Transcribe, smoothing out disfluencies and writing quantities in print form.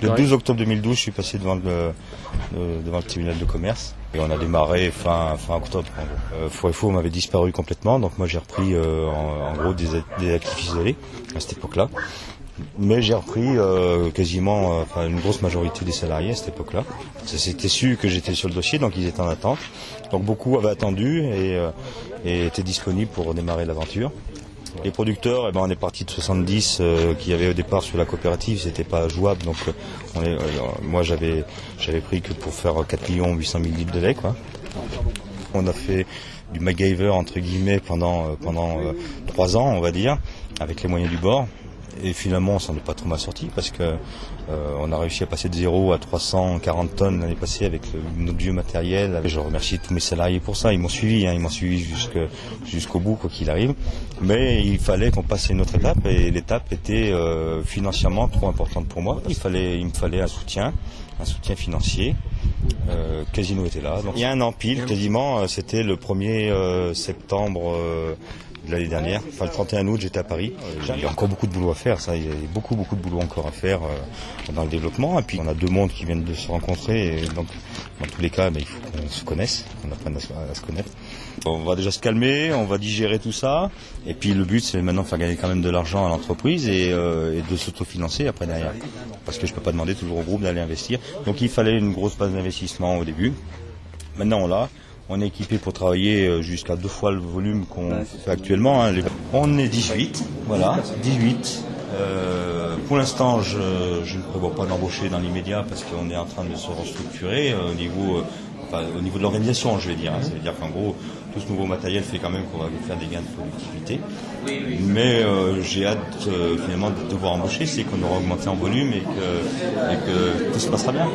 Le 12 octobre 2012, je suis passé devant le tribunal de commerce et on a démarré fin octobre. Four & Faux m'avait disparu complètement, donc moi j'ai repris en gros des actifs isolés à cette époque-là. Mais j'ai repris quasiment une grosse majorité des salariés à cette époque-là. C'était su que j'étais sur le dossier, donc ils étaient en attente. Donc beaucoup avaient attendu et étaient disponibles pour démarrer l'aventure. Les producteurs, on est parti de 70 qu'il y avait au départ sur la coopérative, c'était pas jouable, donc moi j'avais pris que pour faire 4 800 000 litres de lait, quoi. On a fait du MacGyver entre guillemets pendant 3 ans, on va dire, avec les moyens du bord. Et finalement, on s'en est pas trop mal sorti parce que on a réussi à passer de 0 à 340 tonnes l'année passée avec notre vieux matériel. Je remercie tous mes salariés pour ça. Ils m'ont suivi, ils m'ont suivi jusqu'au bout, quoi qu'il arrive. Mais il fallait qu'on passe à une autre étape et l'étape était financièrement trop importante pour moi. Il me fallait un soutien financier. Casino était là. Donc, il y a un an pile, quasiment, c'était le 1er septembre. L'année dernière, le 31 août, j'étais à Paris. Il y a encore beaucoup de boulot à faire, ça. Il y a beaucoup de boulot encore à faire dans le développement. Et puis on a deux mondes qui viennent de se rencontrer. Et donc, dans tous les cas, il faut qu'on se connaisse, qu'on apprenne à se connaître. On va déjà se calmer, on va digérer tout ça. Et puis le but, c'est maintenant de faire gagner quand même de l'argent à l'entreprise et de s'autofinancer après derrière. Parce que je peux pas demander toujours au groupe d'aller investir. Donc il fallait une grosse base d'investissement au début. Maintenant on l'a. On est équipé pour travailler jusqu'à 2 fois le volume qu'on fait actuellement. On est 18, voilà, 18. Pour l'instant, je ne prévois pas d'embaucher dans l'immédiat parce qu'on est en train de se restructurer au niveau de l'organisation, je vais dire. Ça veut dire qu'en gros, tout ce nouveau matériel fait quand même qu'on va faire des gains de productivité. Mais j'ai hâte finalement de devoir embaucher, c'est qu'on aura augmenté en volume et que tout se passera bien.